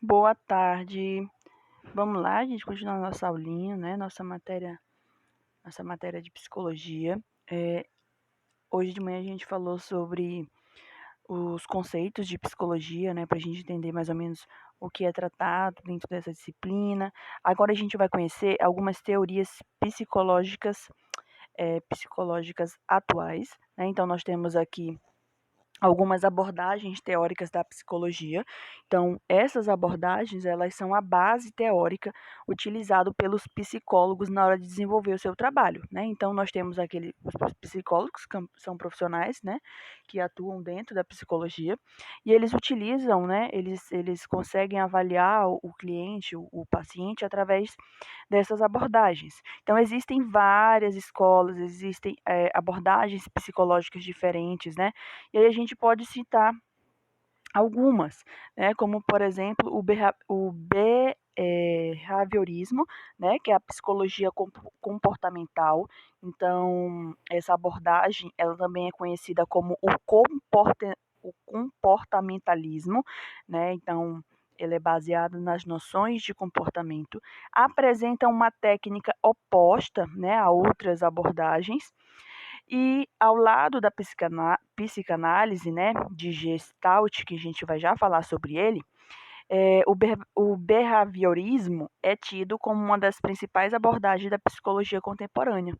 Boa tarde. Vamos lá, a gente continua nossa aulinha, né? Nossa matéria de psicologia. Hoje de manhã a gente falou sobre os conceitos de psicologia, né? Para a gente entender mais ou menos o que é tratado dentro dessa disciplina. Agora a gente vai conhecer algumas teorias psicológicas atuais, né? Então nós temos aqui algumas abordagens teóricas da psicologia. Então, essas abordagens, elas são a base teórica utilizada pelos psicólogos na hora de desenvolver o seu trabalho, né? Então, nós temos os psicólogos, que são profissionais, né, que atuam dentro da psicologia, e eles utilizam, né, eles conseguem avaliar o cliente, o paciente, através dessas abordagens. Então, existem várias escolas, existem abordagens psicológicas diferentes, né? E aí a gente pode citar algumas, né? Como, por exemplo, o behaviorismo, né? Que é a psicologia comportamental. Então, essa abordagem, ela também é conhecida como o comportamentalismo, né? Então, ele é baseado nas noções de comportamento, apresenta uma técnica oposta, né, a outras abordagens, e ao lado da psicanálise, né, de Gestalt, que a gente vai já falar sobre ele, o behaviorismo é tido como uma das principais abordagens da psicologia contemporânea.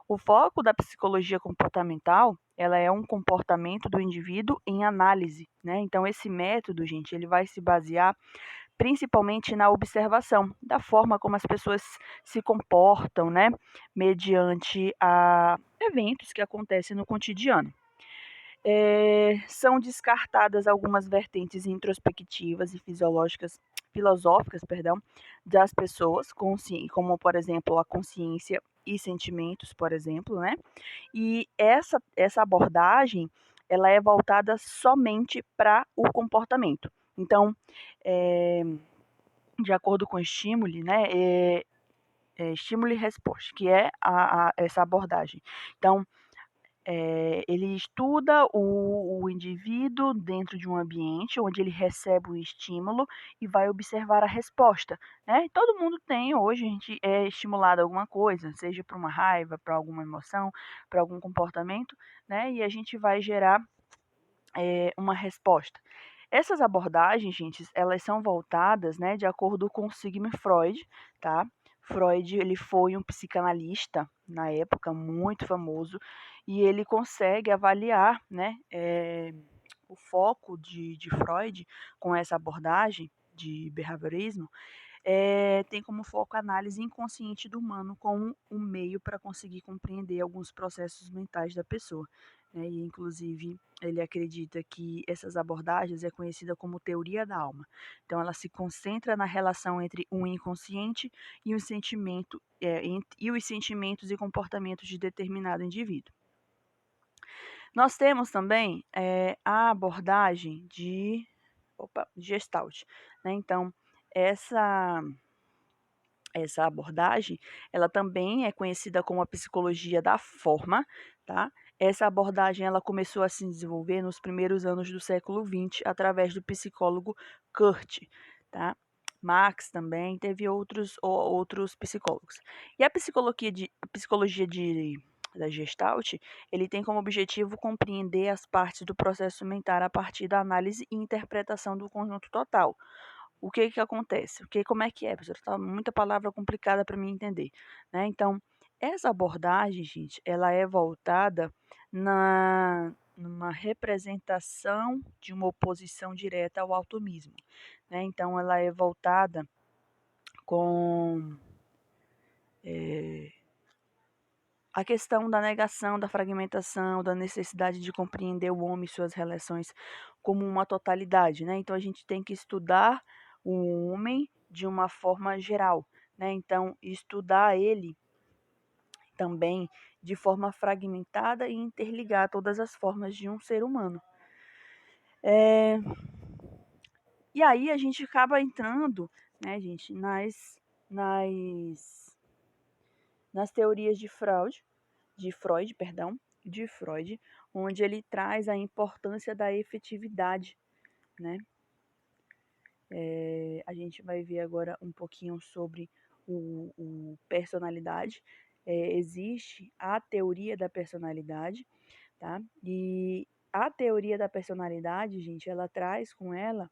O foco da psicologia comportamental, ela é um comportamento do indivíduo em análise, né? Então esse método, gente, ele vai se basear principalmente na observação da forma como as pessoas se comportam, né, mediante a eventos que acontecem no cotidiano. São descartadas algumas vertentes introspectivas e filosóficas, das pessoas, como por exemplo a consciência e sentimentos, por exemplo, né? E essa abordagem, ela é voltada somente para o comportamento. Então, é, de acordo com o estímulo, né, estímulo e resposta, que é essa abordagem. Então, ele estuda o indivíduo dentro de um ambiente onde ele recebe o estímulo e vai observar a resposta, né? Todo mundo tem, hoje a gente é estimulado a alguma coisa, seja para uma raiva, para alguma emoção, para algum comportamento, né? E a gente vai gerar uma resposta. Essas abordagens, gente, elas são voltadas, né, de acordo com Sigmund Freud, tá? Freud, ele foi um psicanalista na época, muito famoso, e ele consegue avaliar, né, o foco de Freud com essa abordagem de behaviorismo, tem como foco a análise inconsciente do humano como um meio para conseguir compreender alguns processos mentais da pessoa, né? E, inclusive, ele acredita que essas abordagens é conhecida como teoria da alma. Então, ela se concentra na relação entre o inconsciente e o sentimento, e os sentimentos e comportamentos de determinado indivíduo. Nós temos também a abordagem de Gestalt, né? Então, essa essa abordagem, ela também é conhecida como a psicologia da forma, tá? Essa abordagem, ela começou a se desenvolver nos primeiros anos do século XX através do psicólogo Kurt, tá? Marx também teve outros psicólogos. E a psicologia da Gestalt, ele tem como objetivo compreender as partes do processo mental a partir da análise e interpretação do conjunto total. O que que acontece? Como é que é, professora? Tá muita palavra complicada para mim entender, né? Então, essa abordagem, gente, ela é voltada numa representação de uma oposição direta ao automismo, né? Então, ela é voltada com a questão da negação, da fragmentação, da necessidade de compreender o homem e suas relações como uma totalidade, né? Então a gente tem que estudar o homem de uma forma geral, né? Então estudar ele também de forma fragmentada e interligar todas as formas de um ser humano. E aí a gente acaba entrando, né, gente, nas, nas teorias de Freud, onde ele traz a importância da efetividade, né? gente vai ver agora um pouquinho sobre o personalidade. Existe a teoria da personalidade, tá? E a teoria da personalidade, gente, ela traz com ela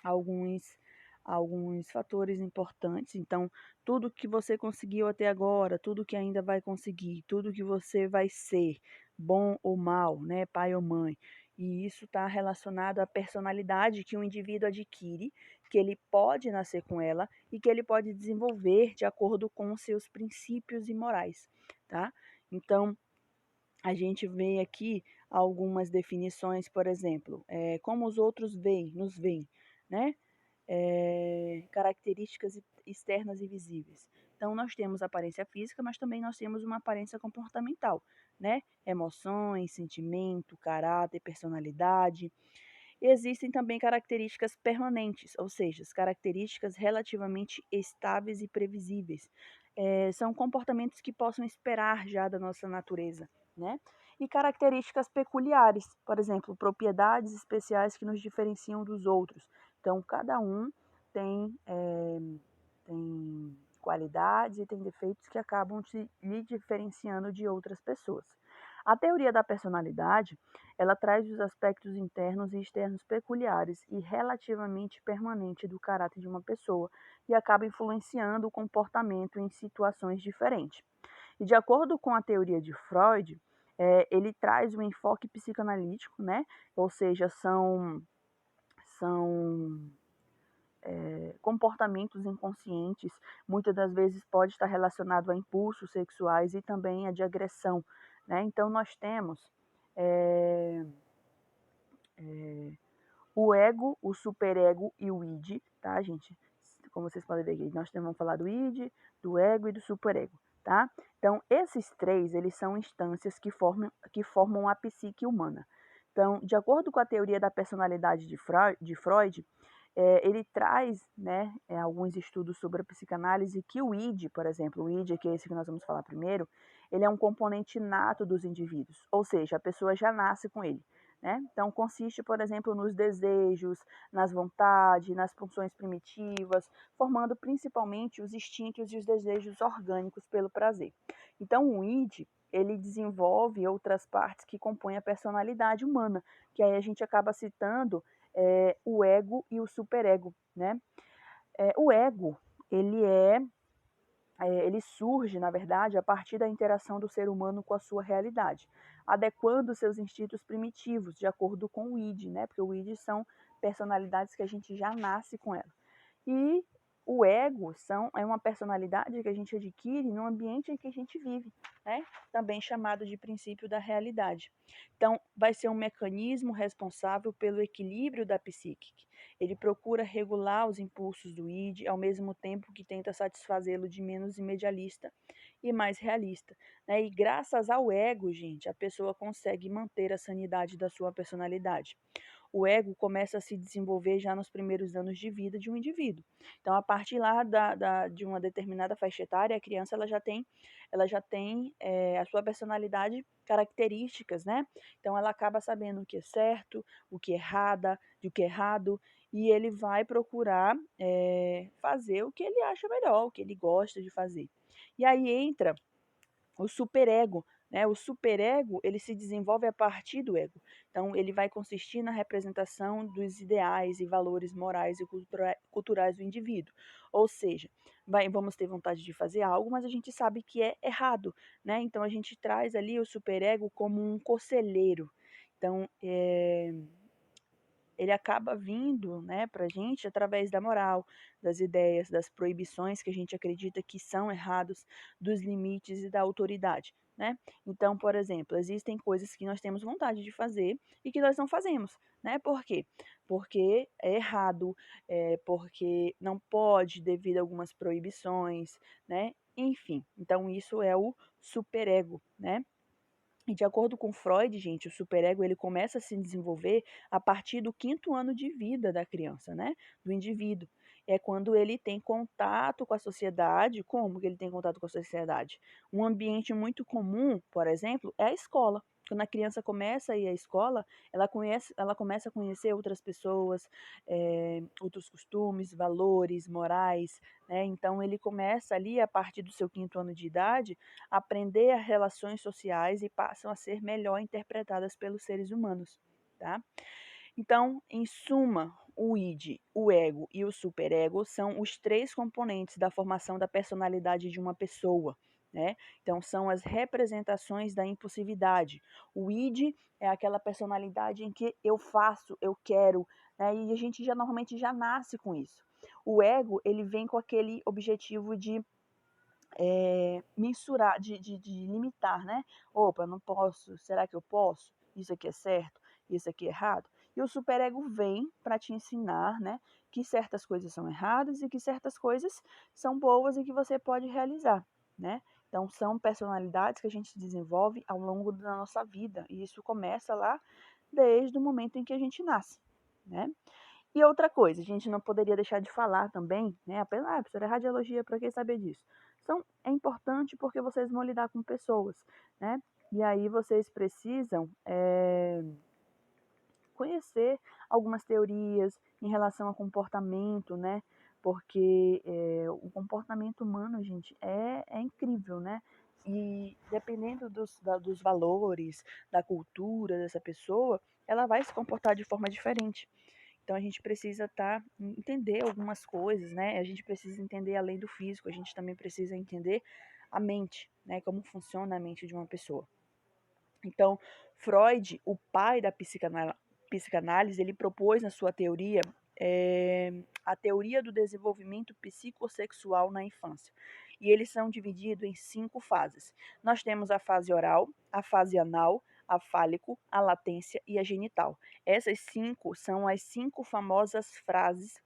alguns alguns fatores importantes. Então, tudo que você conseguiu até agora, tudo que ainda vai conseguir, tudo que você vai ser, bom ou mal, né, pai ou mãe. E isso está relacionado à personalidade que o indivíduo adquire, que ele pode nascer com ela e que ele pode desenvolver de acordo com os seus princípios e morais, tá? Então, a gente vê aqui algumas definições, por exemplo, como os outros veem, nos veem, né? Características externas e visíveis. Então, nós temos aparência física, mas também nós temos uma aparência comportamental, né? Emoções, sentimento, caráter, personalidade. Existem também características permanentes, ou seja, as características relativamente estáveis e previsíveis. São comportamentos que possam esperar já da nossa natureza, né? E características peculiares, por exemplo, propriedades especiais que nos diferenciam dos outros. Então, cada um tem, tem qualidades e tem defeitos que acabam lhe diferenciando de outras pessoas. A teoria da personalidade, ela traz os aspectos internos e externos peculiares e relativamente permanente do caráter de uma pessoa e acaba influenciando o comportamento em situações diferentes. E de acordo com a teoria de Freud, ele traz um enfoque psicanalítico, né? Ou seja, são comportamentos inconscientes, muitas das vezes pode estar relacionado a impulsos sexuais e também a de agressão, né? Então nós temos é, o ego, o superego e o id, tá, gente? Como vocês podem ver aqui, nós vamos falar do id, do ego e do superego, tá? Então, esses três, eles são instâncias que formam a psique humana. Então, de acordo com a teoria da personalidade de Freud, ele traz, né, alguns estudos sobre a psicanálise que o id, por exemplo, o id, que é esse que nós vamos falar primeiro, ele é um componente nato dos indivíduos, ou seja, a pessoa já nasce com ele. Né? Então, consiste, por exemplo, nos desejos, nas vontades, nas pulsões primitivas, formando principalmente os instintos e os desejos orgânicos pelo prazer. Então, o id, ele desenvolve outras partes que compõem a personalidade humana, que aí a gente acaba citando o ego e o superego. Né? O ego, ele ele surge, na verdade, a partir da interação do ser humano com a sua realidade, adequando seus instintos primitivos, de acordo com o id, né? Porque o id são personalidades que a gente já nasce com ela. E o ego é uma personalidade que a gente adquire no ambiente em que a gente vive, né? Também chamado de princípio da realidade. Então, vai ser um mecanismo responsável pelo equilíbrio da psique. Ele procura regular os impulsos do id, ao mesmo tempo que tenta satisfazê-lo de menos imedialista e mais realista. Né? E graças ao ego, gente, a pessoa consegue manter a sanidade da sua personalidade. O ego começa a se desenvolver já nos primeiros anos de vida de um indivíduo. Então, a partir lá de uma determinada faixa etária, a criança ela já tem a sua personalidade, características, né? Então, ela acaba sabendo o que é certo, o que é o que é errado, e ele vai procurar fazer o que ele acha melhor, o que ele gosta de fazer. E aí entra o superego, né? O superego, ele se desenvolve a partir do ego. Então, ele vai consistir na representação dos ideais e valores morais e culturais do indivíduo. Ou seja, vamos ter vontade de fazer algo, mas a gente sabe que é errado, né? Então, a gente traz ali o superego como um conselheiro. Então, ele acaba vindo, né, para a gente através da moral, das ideias, das proibições que a gente acredita que são errados, dos limites e da autoridade, né? Então, por exemplo, existem coisas que nós temos vontade de fazer e que nós não fazemos, né? Por quê? Porque é errado, porque não pode devido a algumas proibições, né? Enfim, então isso é o superego, né? E de acordo com Freud, gente, o superego ele começa a se desenvolver a partir do quinto ano de vida da criança, né? Do indivíduo. É quando ele tem contato com a sociedade. Como que ele tem contato com a sociedade? Um ambiente muito comum, por exemplo, é a escola. Quando a criança começa a ir à escola, ela começa a conhecer outras pessoas, outros costumes, valores, morais, né? Então ele começa ali, a partir do seu 5º ano de idade, a aprender as relações sociais e passam a ser melhor interpretadas pelos seres humanos, tá? Então, em suma, o id, o ego e o superego são os 3 componentes da formação da personalidade de uma pessoa, né. Então são as representações da impulsividade. O id é aquela personalidade em que eu faço, eu quero, né, e a gente já normalmente já nasce com isso. O ego, ele vem com aquele objetivo de mensurar, de limitar, né. "Opa, não posso, será que eu posso? Isso aqui é certo, isso aqui é errado?". E o superego vem para te ensinar, né, que certas coisas são erradas e que certas coisas são boas e que você pode realizar, né. Então são personalidades que a gente desenvolve ao longo da nossa vida, e isso começa lá desde o momento em que a gente nasce, né. E outra coisa, a gente não poderia deixar de falar também, né, professora, é radiologia, para que saber disso? É importante porque vocês vão lidar com pessoas, né, e aí vocês precisam, conhecer algumas teorias em relação ao comportamento, né, porque, o comportamento humano, gente, é incrível, né, e dependendo dos valores, da cultura dessa pessoa, ela vai se comportar de forma diferente. Então a gente precisa entender algumas coisas, né, a gente precisa entender além do físico, a gente também precisa entender a mente, né, como funciona a mente de uma pessoa. Então, Freud, o pai da psicanálise, ele propôs na sua teoria, a teoria do desenvolvimento psicossexual na infância. E eles são divididos em 5 fases. Nós temos a fase oral, a fase anal, a fálico, a latência e a genital. Essas 5 são as 5 famosas fases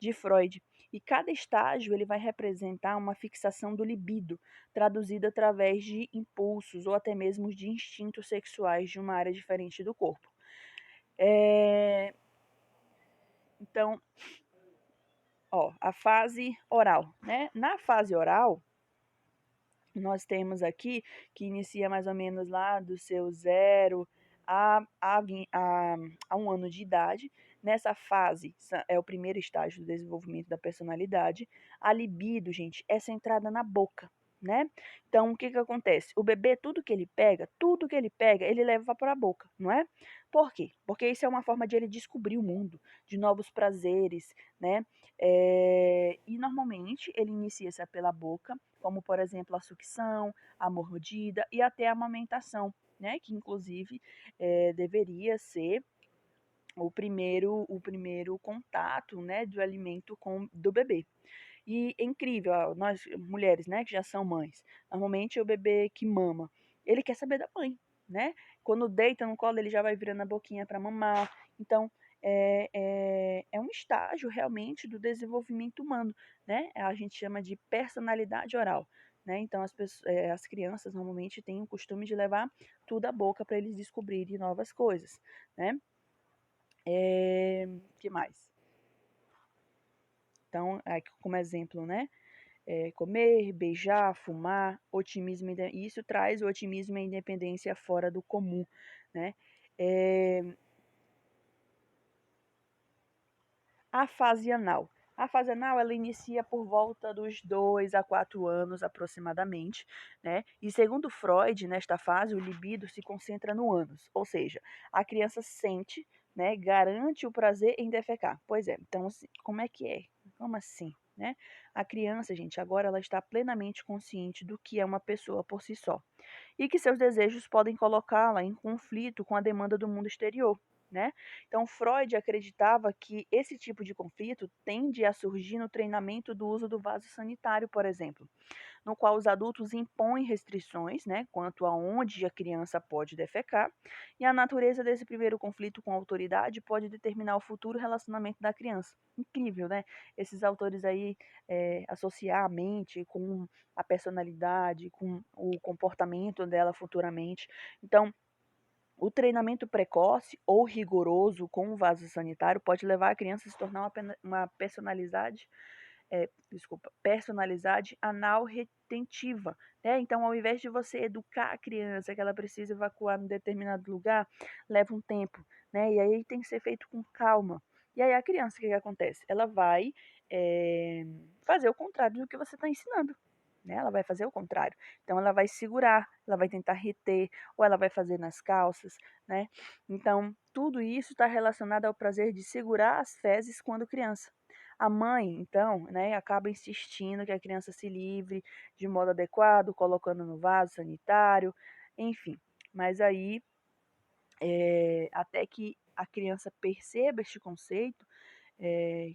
de Freud. E cada estágio ele vai representar uma fixação do libido, traduzida através de impulsos ou até mesmo de instintos sexuais de uma área diferente do corpo. Então, a fase oral, né? Na fase oral, nós temos aqui que inicia mais ou menos lá do seu 0 a 1 ano de idade. Nessa fase, é o primeiro estágio do desenvolvimento da personalidade. A libido, gente, é centrada na boca, né? Então, o que que acontece? O bebê, tudo que ele pega, ele leva para a boca, não é? Por quê? Porque isso é uma forma de ele descobrir o mundo, de novos prazeres, né? E normalmente ele inicia-se pela boca, como por exemplo a sucção, a mordida e até a amamentação, né? Que inclusive deveria ser o primeiro contato, né, do alimento do bebê. E é incrível, nós mulheres, né, que já são mães, normalmente o bebê que mama, ele quer saber da mãe, né? Quando deita no colo, ele já vai virando a boquinha para mamar. Então, é um estágio realmente do desenvolvimento humano, né? A gente chama de personalidade oral, né? Então, as crianças normalmente têm o costume de levar tudo à boca para eles descobrirem novas coisas, né? Que mais? Então, aqui como exemplo, né? Comer, beijar, fumar, otimismo, e isso traz o otimismo e a independência fora do comum, né? Eh, a fase anal. A fase anal, ela inicia por volta dos 2 a 4 anos aproximadamente, né? E segundo Freud, nesta fase, o libido se concentra no ânus, ou seja, a criança sente, né, garante o prazer em defecar. Pois é, então assim, como é que é? Como assim, né? A criança, gente, agora ela está plenamente consciente do que é uma pessoa por si só e que seus desejos podem colocá-la em conflito com a demanda do mundo exterior, né? Então, Freud acreditava que esse tipo de conflito tende a surgir no treinamento do uso do vaso sanitário, por exemplo, no qual os adultos impõem restrições, né, quanto a onde a criança pode defecar, e a natureza desse primeiro conflito com a autoridade pode determinar o futuro relacionamento da criança. Incrível, né? Esses autores aí associar a mente com a personalidade, com o comportamento dela futuramente. Então, o treinamento precoce ou rigoroso com o vaso sanitário pode levar a criança a se tornar uma personalidade personalidade anal retentiva, né? Então, ao invés de você educar a criança que ela precisa evacuar em determinado lugar, leva um tempo, né? E aí tem que ser feito com calma. E aí a criança, o que que acontece? Ela vai fazer o contrário do que você está ensinando, né? Ela vai fazer o contrário. Então, ela vai segurar, ela vai tentar reter, ou ela vai fazer nas calças, né? Então, tudo isso está relacionado ao prazer de segurar as fezes quando criança. A mãe, então, né, acaba insistindo que a criança se livre de modo adequado, colocando no vaso sanitário, enfim. Mas aí, até que a criança perceba este conceito, eh,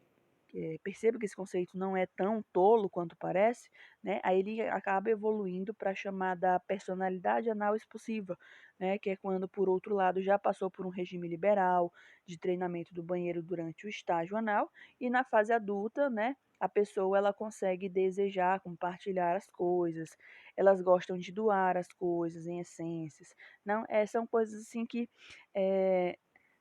perceba que esse conceito não é tão tolo quanto parece, né? Aí ele acaba evoluindo para a chamada personalidade anal expulsiva, né? Que é quando, por outro lado, já passou por um regime liberal de treinamento do banheiro durante o estágio anal e na fase adulta, né? A pessoa ela consegue desejar compartilhar as coisas, elas gostam de doar as coisas em essências, não, são coisas assim que é,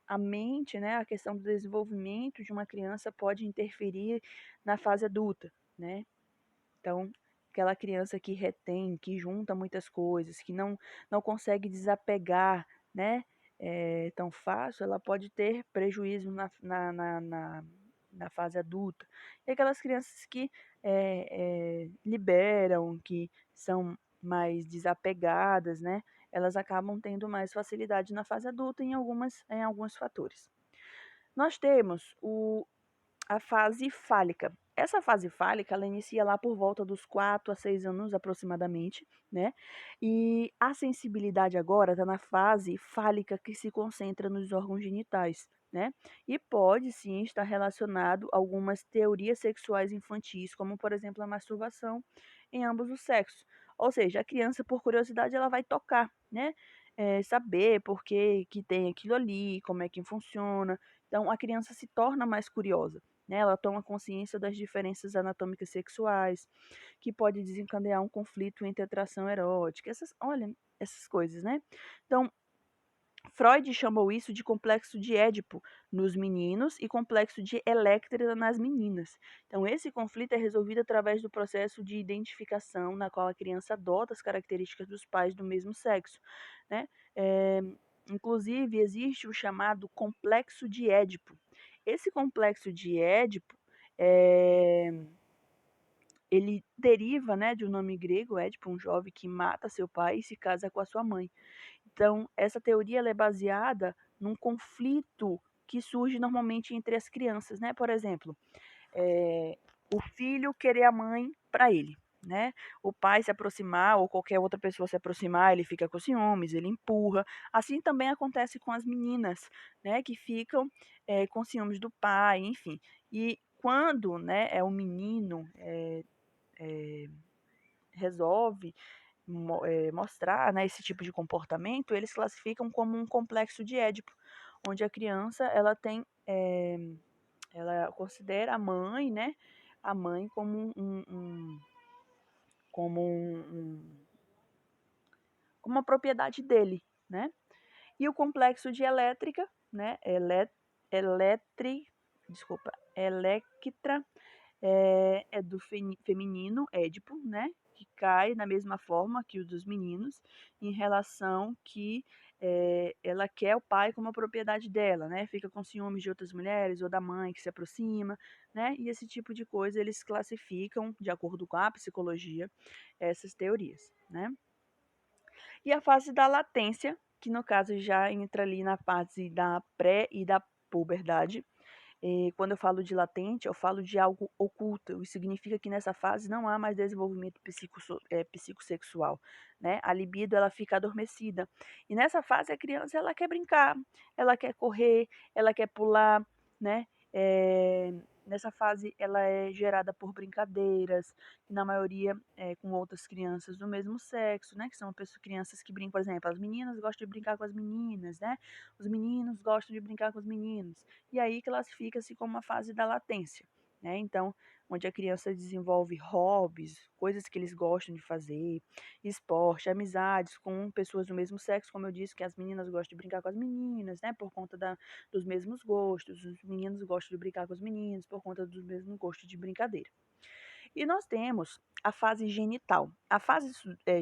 a mente, né, a questão do desenvolvimento de uma criança pode interferir na fase adulta, né? Então, aquela criança que retém, que junta muitas coisas, que não consegue desapegar, né, tão fácil, ela pode ter prejuízo na fase adulta. E aquelas crianças que liberam, que são mais desapegadas, né, elas acabam tendo mais facilidade na fase adulta em alguns fatores. Nós temos a fase fálica. Essa fase fálica, ela inicia lá por volta dos 4 a 6 anos aproximadamente, né? E a sensibilidade agora está na fase fálica que se concentra nos órgãos genitais, né? E pode sim estar relacionado a algumas teorias sexuais infantis, como por exemplo a masturbação em ambos os sexos. Ou seja, a criança, por curiosidade, ela vai tocar, né? Saber por que tem aquilo ali, como é que funciona. Então, a criança se torna mais curiosa, né? Ela toma consciência das diferenças anatômicas sexuais, que pode desencadear um conflito entre atração erótica, olha, essas coisas, né? Então, Freud chamou isso de complexo de Édipo nos meninos e complexo de Electra nas meninas. Então, esse conflito é resolvido através do processo de identificação, na qual a criança adota as características dos pais do mesmo sexo, né? É, inclusive, existe o chamado complexo de Édipo. Esse complexo de Édipo, ele deriva, né, de um nome grego, Édipo, um jovem que mata seu pai e se casa com a sua mãe. Então, essa teoria ela é baseada num conflito que surge normalmente entre as crianças, né? Por exemplo, o filho querer a mãe para ele, né? O pai se aproximar ou qualquer outra pessoa se aproximar, ele fica com ciúmes, ele empurra. Assim também acontece com as meninas, né? Que ficam com ciúmes do pai, enfim. E quando, né, é o menino resolve mostrar, né, esse tipo de comportamento, eles classificam como um complexo de Édipo, onde a criança ela tem, ela considera a mãe, né, a mãe como como como uma propriedade dele, né? E o complexo de elétrica, né, desculpa, Electra, é do feminino, Édipo, né? Que cai na mesma forma que o dos meninos, em relação que ela quer o pai como a propriedade dela, né? Fica com ciúmes de outras mulheres ou da mãe que se aproxima, né? E esse tipo de coisa eles classificam, de acordo com a psicologia, essas teorias, né? E a fase da latência, que no caso já entra ali na fase da pré e da puberdade, quando eu falo de latente, eu falo de algo oculto. Isso significa que nessa fase não há mais desenvolvimento psicossexual, né? A libido ela fica adormecida. E nessa fase a criança ela quer brincar, ela quer correr, ela quer pular, né? Nessa fase ela é gerada por brincadeiras, na maioria com outras crianças do mesmo sexo, né? Que são crianças que brincam, por exemplo, as meninas gostam de brincar com as meninas, né? Os meninos gostam de brincar com os meninos. E aí classifica-se como a fase da latência, né? Então, onde a criança desenvolve hobbies, coisas que eles gostam de fazer, esporte, amizades com pessoas do mesmo sexo, como eu disse, que as meninas gostam de brincar com as meninas, né? Por conta dos mesmos gostos, os meninos gostam de brincar com os meninos por conta dos mesmos gostos de brincadeira. E nós temos a fase genital. A fase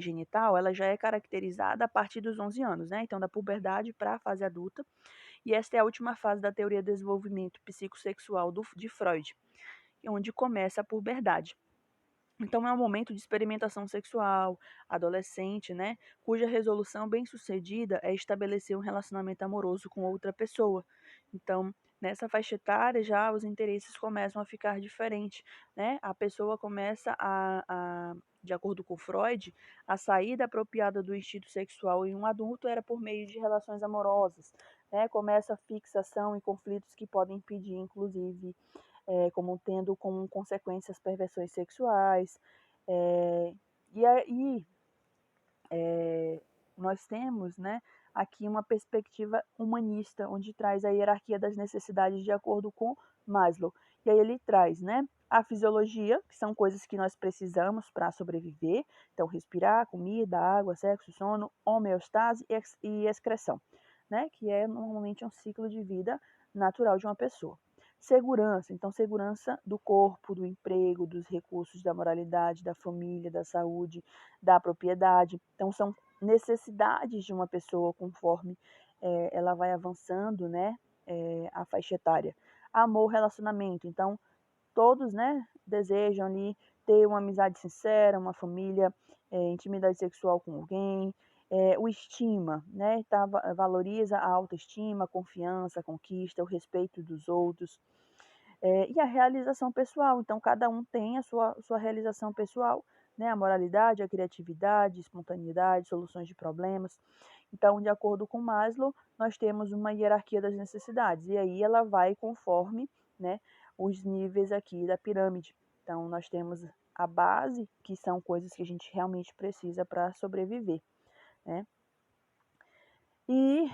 genital, ela já é caracterizada a partir dos 11 anos, né? Então, da puberdade para a fase adulta. E esta é a última fase da teoria do desenvolvimento psicossexual de Freud, onde começa a puberdade. Então é um momento de experimentação sexual, adolescente, né, cuja resolução bem-sucedida é estabelecer um relacionamento amoroso com outra pessoa. Então, nessa faixa etária já os interesses começam a ficar diferentes, né? A pessoa começa de acordo com Freud, a saída apropriada do instinto sexual em um adulto era por meio de relações amorosas, né? Começa a fixação e conflitos que podem impedir, inclusive, como tendo como consequências perversões sexuais. É, e aí nós temos, né, aqui uma perspectiva humanista, onde traz a hierarquia das necessidades de acordo com Maslow. E aí ele traz, né, a fisiologia, que são coisas que nós precisamos para sobreviver, então respirar, comida, água, sexo, sono, homeostase e excreção, né, que é normalmente um ciclo de vida natural de uma pessoa. Segurança, então segurança do corpo, do emprego, dos recursos, da moralidade, da família, da saúde, da propriedade. Então são necessidades de uma pessoa conforme ela vai avançando, né, a faixa etária. Amor, relacionamento. Então todos, né, desejam ali ter uma amizade sincera, uma família, intimidade sexual com alguém. O estima, né, valoriza a autoestima, a confiança, a conquista, o respeito dos outros. E a realização pessoal, então cada um tem a sua realização pessoal, né? A moralidade, a criatividade, espontaneidade, soluções de problemas. Então, de acordo com Maslow, nós temos uma hierarquia das necessidades, e aí ela vai conforme, né, os níveis aqui da pirâmide. Então, nós temos a base, que são coisas que a gente realmente precisa para sobreviver, né? E,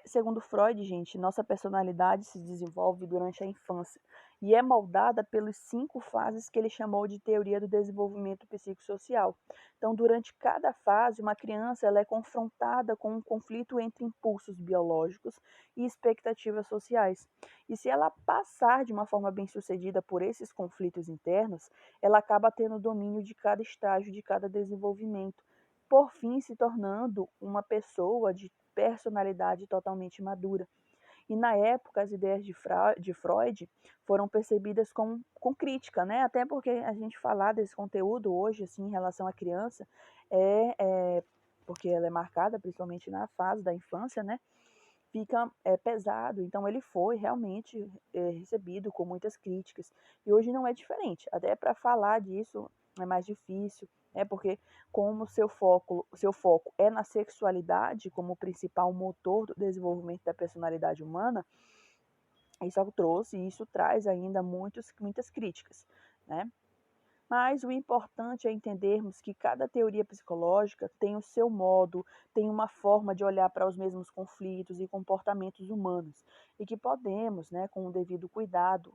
segundo Freud, gente, nossa personalidade se desenvolve durante a infância e é moldada pelas 5 fases que ele chamou de teoria do desenvolvimento psicossocial. Então, durante cada fase, uma criança ela é confrontada com um conflito entre impulsos biológicos e expectativas sociais. E se ela passar de uma forma bem-sucedida por esses conflitos internos, ela acaba tendo domínio de cada estágio, de cada desenvolvimento, por fim se tornando uma pessoa de personalidade totalmente madura. E na época as ideias de Freud foram percebidas com crítica, né? Até porque a gente falar desse conteúdo hoje, assim, em relação à criança, porque ela é marcada principalmente na fase da infância, né? Fica pesado. Então ele foi realmente recebido com muitas críticas. E hoje não é diferente. Até para falar disso é mais difícil, né? Porque como seu foco é na sexualidade como principal motor do desenvolvimento da personalidade humana, isso trouxe e isso traz ainda muitas críticas, né? Mas o importante é entendermos que cada teoria psicológica tem o seu modo, tem uma forma de olhar para os mesmos conflitos e comportamentos humanos, e que podemos, né, com o devido cuidado,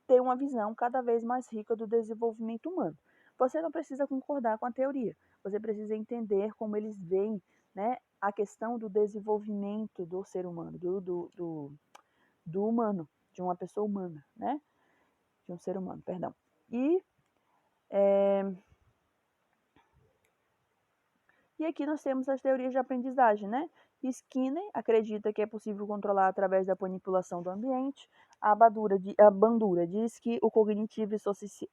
ter uma visão cada vez mais rica do desenvolvimento humano. Você não precisa concordar com a teoria, você precisa entender como eles veem, né, a questão do desenvolvimento do ser humano, do humano, de uma pessoa humana, né? De um ser humano, perdão. É, E aqui nós temos as teorias de aprendizagem, né? Skinner acredita que é possível controlar através da manipulação do ambiente. A Bandura diz que o cognitivo e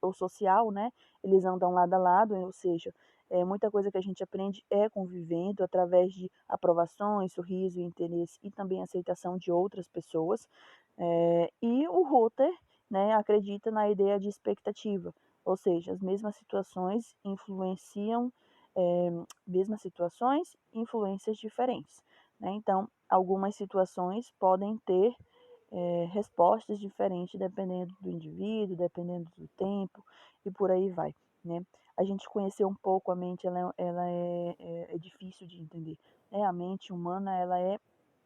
o social, né? Eles andam lado a lado, ou seja, muita coisa que a gente aprende é convivendo através de aprovações, sorriso, interesse e também aceitação de outras pessoas. E o Ruther, né, acredita na ideia de expectativa, ou seja, as mesmas situações influenciam mesmas situações, influências diferentes, né? Então, algumas situações podem ter respostas diferentes dependendo do indivíduo, dependendo do tempo e por aí vai, né? A gente conhecer um pouco a mente, ela é difícil de entender, né? A mente humana, ela é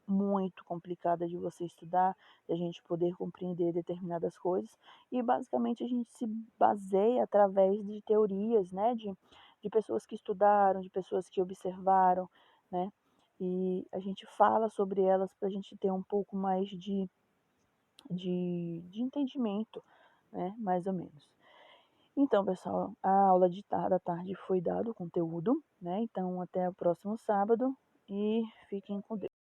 muito complicada de você estudar, de a gente poder compreender determinadas coisas, e basicamente a gente se baseia através de teorias, né, de pessoas que estudaram, de pessoas que observaram, né, e a gente fala sobre elas para a gente ter um pouco mais de entendimento, né, mais ou menos. Então, pessoal, a aula da tarde foi dado o conteúdo, né? Então, até o próximo sábado e fiquem com Deus.